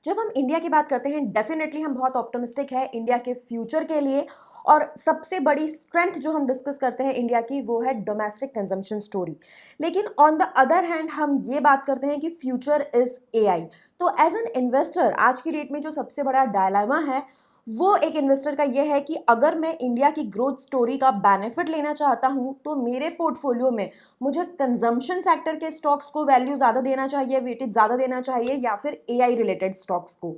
जब हम इंडिया की बात करते हैं डेफिनेटली हम बहुत ऑप्टिमिस्टिक है इंडिया के फ्यूचर के लिए। और सबसे बड़ी स्ट्रेंथ जो हम डिस्कस करते हैं इंडिया की वो है डोमेस्टिक कंजम्पशन स्टोरी। लेकिन ऑन द अदर हैंड हम ये बात करते हैं कि फ्यूचर इज एआई। तो एज एन इन्वेस्टर आज की डेट में जो सबसे बड़ा डायलामा है वो एक इन्वेस्टर का ये है कि अगर मैं इंडिया की ग्रोथ स्टोरी का बेनिफिट लेना चाहता हूं तो मेरे पोर्टफोलियो में मुझे कंजम्पशन सेक्टर के स्टॉक्स को वैल्यू ज़्यादा देना चाहिए, वेटेज ज़्यादा देना चाहिए, या फिर एआई रिलेटेड स्टॉक्स को।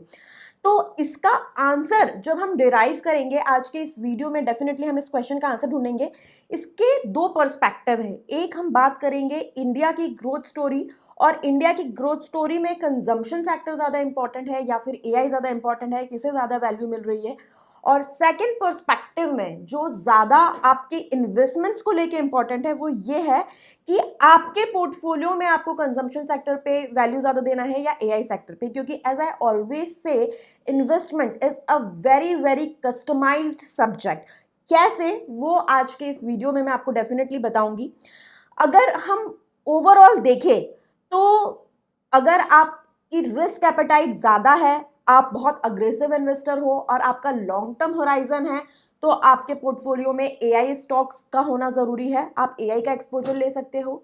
तो इसका आंसर जब हम डिराइव करेंगे आज के इस वीडियो में, डेफिनेटली हम इस क्वेश्चन का आंसर ढूंढेंगे। इसके दो पर्सपेक्टिव है। एक हम बात करेंगे इंडिया की ग्रोथ स्टोरी, और इंडिया की ग्रोथ स्टोरी में कंजम्पशन सेक्टर ज़्यादा इंपॉर्टेंट है या फिर एआई ज़्यादा इंपॉर्टेंट है, किसे ज़्यादा वैल्यू मिल रही है। और सेकंड पर्सपेक्टिव में जो ज़्यादा आपके इन्वेस्टमेंट्स को लेके इंपॉर्टेंट है वो ये है कि आपके पोर्टफोलियो में आपको कंजम्पशन सेक्टर पे वैल्यू ज़्यादा देना है या एआई सेक्टर पे, क्योंकि as I always say investment is a very very customised subject. कैसे, वो आज के इस वीडियो में मैं आपको डेफिनेटली बताऊंगी। अगर हम ओवरऑल देखें तो अगर आपकी रिस्क एपेटाइट ज़्यादा है, आप बहुत अग्रेसिव इन्वेस्टर हो और आपका लॉन्ग टर्म होराइजन है, तो आपके पोर्टफोलियो में एआई स्टॉक्स का होना ज़रूरी है। आप एआई का एक्सपोजर ले सकते हो।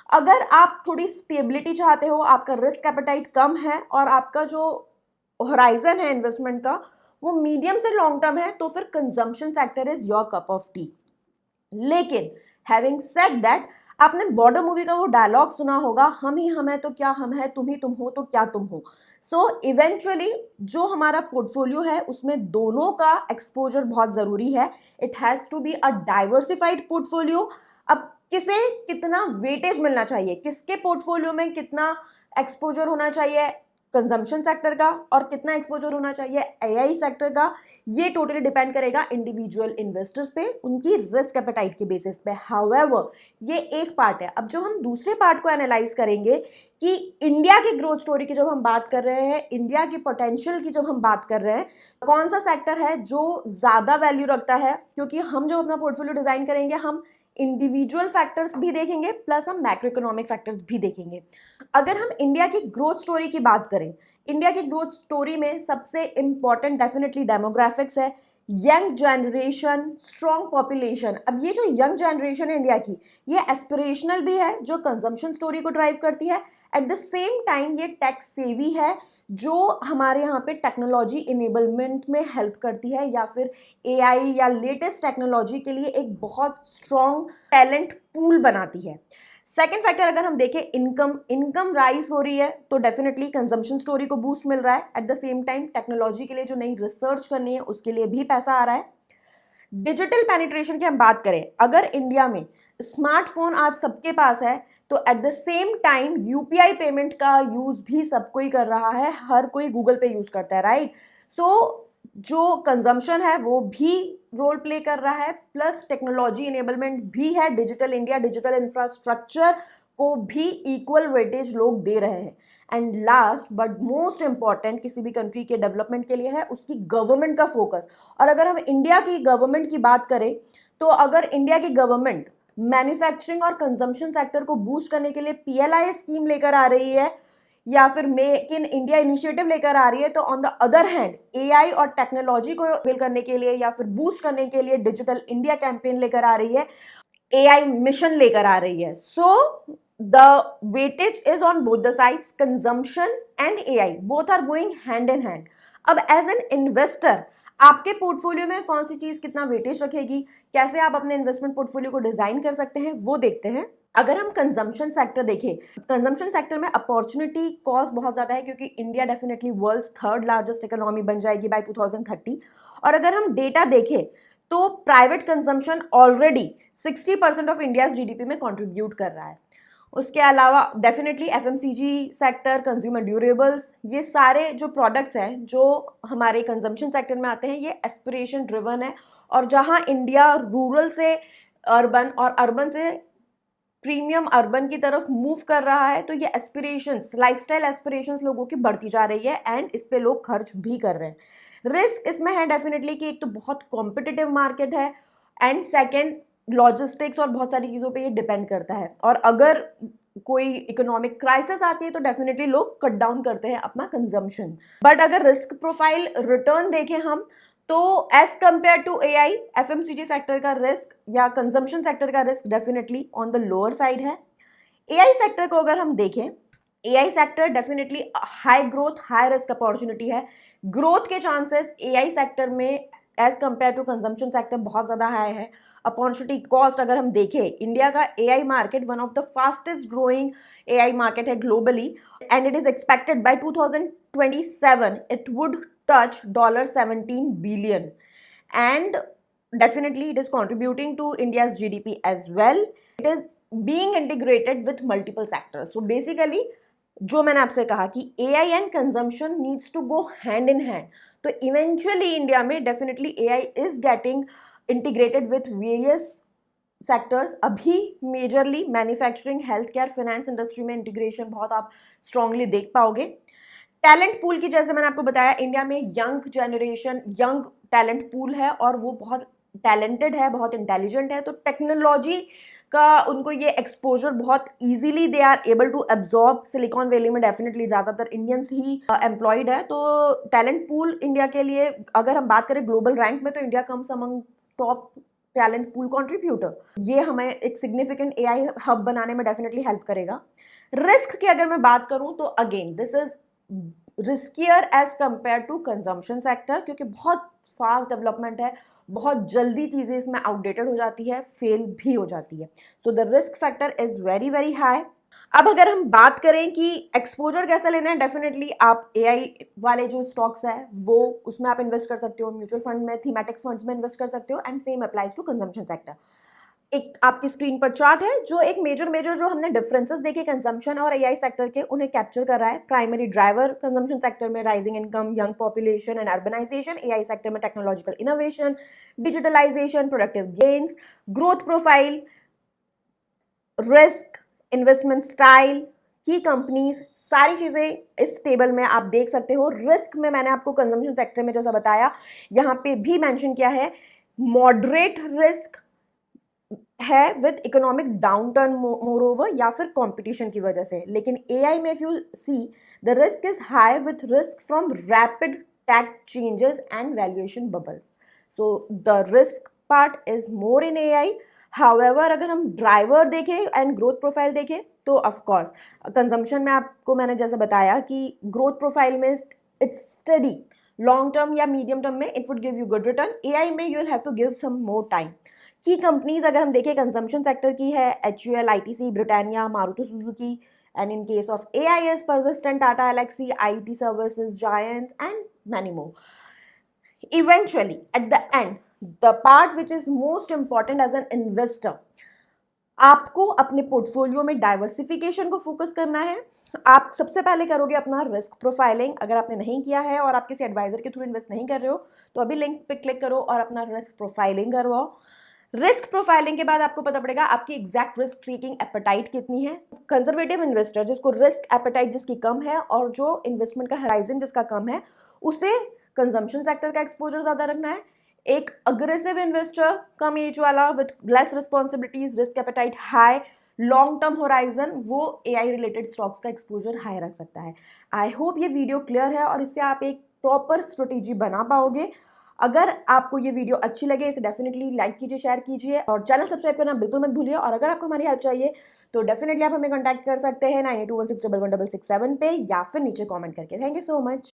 अगर आप थोड़ी स्टेबिलिटी चाहते हो, आपका रिस्क एपेटाइट कम है और आपका जो होराइजन है इन्वेस्टमेंट का वो मीडियम से लॉन्ग टर्म है, तो फिर consumption sector is your cup of T. लेकिन हैविंग सेड दैट, आपने बॉर्डर मूवी का वो डायलॉग सुना होगा, हम ही हम है तो क्या हम है, तुम ही तुम हो तो क्या तुम हो। सो इवेंचुअली जो हमारा पोर्टफोलियो है उसमें दोनों का एक्सपोजर बहुत जरूरी है। It has to be a diversified portfolio. अब किसे कितना वेटेज मिलना चाहिए, किसके पोर्टफोलियो में कितना एक्सपोजर होना चाहिए कंजम्पशन सेक्टर का और कितना एक्सपोजर होना चाहिए एआई सेक्टर का, ये टोटली डिपेंड करेगा इंडिविजुअल इन्वेस्टर्स पे, उनकी रिस्क एपेटाइट के बेसिस पे। हाउएवर, ये एक पार्ट है। अब जब हम दूसरे पार्ट को एनालाइज करेंगे कि इंडिया की ग्रोथ स्टोरी की जब हम बात कर रहे हैं, इंडिया की पोटेंशियल की जब हम बात कर रहे हैं, कौन सा सेक्टर है जो ज्यादा वैल्यू रखता है, क्योंकि हम जब अपना पोर्टफोलियो डिजाइन करेंगे हम इंडिविजुअल फैक्टर्स भी देखेंगे प्लस हम मैक्रो इकोनॉमिक फैक्टर्स भी देखेंगे। अगर हम इंडिया की ग्रोथ स्टोरी की बात करें, इंडिया की ग्रोथ स्टोरी में सबसे इंपॉर्टेंट डेफिनेटली डेमोग्राफिक्स है। Young generation, strong population. अब ये जो यंग जनरेशन है इंडिया की, ये एस्पिरेशनल भी है जो कंजम्पशन स्टोरी को ड्राइव करती है। एट द सेम टाइम ये टेक सेवी है जो हमारे यहाँ पे टेक्नोलॉजी इनेबलमेंट में हेल्प करती है, या फिर एआई या लेटेस्ट टेक्नोलॉजी के लिए एक बहुत स्ट्रॉन्ग टैलेंट पूल बनाती है। सेकेंड फैक्टर अगर हम देखें, इनकम राइज हो रही है तो डेफिनेटली कंजम्पशन स्टोरी को बूस्ट मिल रहा है। At the same time technology के लिए जो नई रिसर्च करनी है उसके लिए भी पैसा आ रहा है। डिजिटल पेनिट्रेशन की हम बात करें, अगर इंडिया में स्मार्टफोन आज सबके पास है तो at the same time UPI payment का यूज भी सब कोई कर रहा है, हर कोई गूगल पे यूज करता है, राइट। सो जो कंजम्पशन है वो भी रोल प्ले कर रहा है, प्लस टेक्नोलॉजी इनेबलमेंट भी है। डिजिटल इंडिया, डिजिटल इंफ्रास्ट्रक्चर को भी इक्वल वेटेज लोग दे रहे हैं। And last but most important किसी भी कंट्री के डेवलपमेंट के लिए है उसकी गवर्नमेंट का फोकस। और अगर हम इंडिया की गवर्नमेंट की बात करें तो अगर इंडिया की गवर्नमेंट मैन्युफैक्चरिंग और कंजम्पशन सेक्टर को बूस्ट करने के लिए पीएलआई स्कीम लेकर आ रही है या फिर मेक इन इंडिया इनिशिएटिव लेकर आ रही है, तो on the other hand AI और टेक्नोलॉजी को बिल्ड करने के लिए या फिर बूस्ट करने के लिए डिजिटल इंडिया कैंपेन लेकर आ रही है, एआई मिशन लेकर आ रही है। So the weightage is on both the sides, consumption and AI both are going hand in hand. अब एज एन इन्वेस्टर आपके पोर्टफोलियो में कौन सी चीज कितना वेटेज रखेगी, कैसे आप अपने इन्वेस्टमेंट पोर्टफोलियो को डिजाइन कर सकते हैं, वो देखते हैं। अगर हम कंजम्पशन सेक्टर देखें, कंजम्पशन सेक्टर में अपॉर्चुनिटी कॉस्ट बहुत ज्यादा है, क्योंकि India definitely world's third largest economy बन जाएगी बाय 2030। और अगर हम डेटा देखें तो private consumption already 60% of India's GDP में कंट्रीब्यूट कर रहा है। उसके अलावा definitely FMCG sector, consumer durables, ये सारे जो प्रोडक्ट्स हैं जो हमारे कंजम्पशन सेक्टर में आते हैं, ये एस्पिरेशन ड्रिवन है। और जहां इंडिया रूरल से अर्बन और अर्बन से प्रीमियम अर्बन की तरफ मूव कर रहा है, तो ये एस्पिरेशंस, लाइफस्टाइल एस्पिरेशंस लोगों की बढ़ती जा रही है एंड इस पे लोग खर्च भी कर रहे हैं। रिस्क इसमें है डेफिनेटली कि एक तो बहुत कॉम्पिटिटिव मार्केट है एंड सेकेंड लॉजिस्टिक्स और बहुत सारी चीज़ों पे ये डिपेंड करता है। और अगर कोई इकोनॉमिक क्राइसिस आती है तो डेफिनेटली लोग कट डाउन करते हैं अपना कंजम्पशन। बट अगर रिस्क प्रोफाइल रिटर्न देखें हम, तो as compare to AI, FMCG sector का रिस्क या कंजम्पशन सेक्टर का risk definitely on the lower side है। एआई सेक्टर को अगर हम देखें, AI sector definitely high growth high risk opportunity है। ग्रोथ के चांसेस एआई सेक्टर में as compare to consumption sector बहुत ज़्यादा हाई है। अपॉर्चुनिटी कॉस्ट अगर हम देखें, इंडिया का AI market one of the fastest growing AI market है globally, and it is expected by 2027 it would touch $17 billion, and definitely it is contributing to India's GDP as well. It is being integrated with multiple sectors. So basically जो मैंने आपसे कहा कि AI and consumption needs to go hand in hand. तो eventually India में definitely AI is getting integrated with various sectors. अभी majorly manufacturing, health care, finance industry में integration बहुत आप स्ट्रांगली देख पाओगे। टैलेंट पूल की जैसे मैंने आपको बताया, इंडिया में young generation, young talent pool है और वो बहुत टैलेंटेड है, बहुत इंटेलिजेंट है। तो टेक्नोलॉजी का उनको ये एक्सपोजर बहुत easily they are able to absorb. Silicon Valley में डेफिनेटली ज़्यादातर इंडियंस ही एम्प्लॉयड है। तो टैलेंट पूल इंडिया के लिए अगर हम बात करें ग्लोबल रैंक में, तो India comes among top talent pool contributor. ये हमें एक सिग्निफिकेंट एआई हब बनाने में डेफिनेटली हेल्प करेगा। रिस्क की अगर मैं बात करूं तो again this is riskier as compare to consumption sector, क्योंकि बहुत फास्ट डेवलपमेंट है, बहुत जल्दी चीज़ें इसमें आउटडेटेड हो जाती है, फेल भी हो जाती है। So the risk factor is very very high. अब अगर हम बात करें कि एक्सपोजर कैसा लेना है, डेफिनेटली आप एआई वाले जो स्टॉक्स है वो उसमें आप इन्वेस्ट कर सकते हो, म्यूचुअल फंड में, थीमेटिक फंड्स में इन्वेस्ट कर सकते हो, and same applies to consumption sector. एक आपकी स्क्रीन पर चार्ट है जो एक मेजर जो हमने डिफरेंसेस देखे कंजम्पशन और एआई सेक्टर के, उन्हें कैप्चर कर रहा है। प्राइमरी ड्राइवर कंजम्पशन सेक्टर में rising income, young population and urbanization. AI sector में technological innovation, digitalization, productive gains. Growth profile, risk, investment style, key companies, सारी चीज़ें इस टेबल में आप देख सकते हो। रिस्क में मैंने आपको कंजम्पशन सेक्टर में जैसा बताया, यहाँ पे भी मेंशन किया है मॉडरेट रिस्क है with economic downturn moreover, या फिर कंपटीशन की वजह से। लेकिन एआई में if you see the risk is high with risk from rapid tech changes and valuation bubbles. So the risk part is more in AI. However अगर हम driver देखें एंड ग्रोथ प्रोफाइल देखें, तो ऑफकोर्स कंजम्पशन में आपको मैंने जैसे बताया कि ग्रोथ प्रोफाइल में इट्स स्टडी, लॉन्ग टर्म या मीडियम टर्म में it would give you good return. AI में you will have to give some more time. Key companies अगर हम देखें कंजम्पशन सेक्टर की है HUL, ITC, Britannia, Maruti Suzuki, and in case of AIS, Persistent, Tata Elxsi, IT services, giants and many more. Eventually, at the end, the part which is most important as an investor, आपको अपने portfolio में diversification को focus करना है। आप सबसे पहले करोगे अपना रिस्क प्रोफाइलिंग। अगर आपने नहीं किया है और आप किसी एडवाइजर के थ्रू इन्वेस्ट नहीं कर रहे हो, तो अभी लिंक पे क्लिक करो और अपना रिस्क प्रोफाइलिंग करवाओ। रिस्क प्रोफाइलिंग के बाद आपको पता पड़ेगा आपकी एग्जैक्ट रिस्क टेकिंग एपेटाइट कितनी है। कंजर्वेटिव इन्वेस्टर जिसको रिस्क एपेटाइट जिसकी कम है और जो इन्वेस्टमेंट का होराइजन जिसका कम है, उसे कंजम्पशन सेक्टर का एक्सपोजर ज्यादा रखना है। एक अग्रेसिव इन्वेस्टर, कम एज वाला with less responsibilities, risk appetite high, long term horizon, वो एआई रिलेटेड स्टॉक्स का एक्सपोजर हाई रख सकता है। आई होप ये वीडियो क्लियर है और इससे आप एक प्रॉपर स्ट्रेटेजी बना पाओगे। अगर आपको ये वीडियो अच्छी लगे, इसे डेफिनेटली लाइक कीजिए, शेयर कीजिए और चैनल सब्सक्राइब करना बिल्कुल मत भूलिए। और अगर आपको हमारी हेल्प चाहिए तो डेफिनेटली आप हमें कॉन्टैक्ट कर सकते हैं 9821611667 पे, या फिर नीचे कमेंट करके। Thank you so much.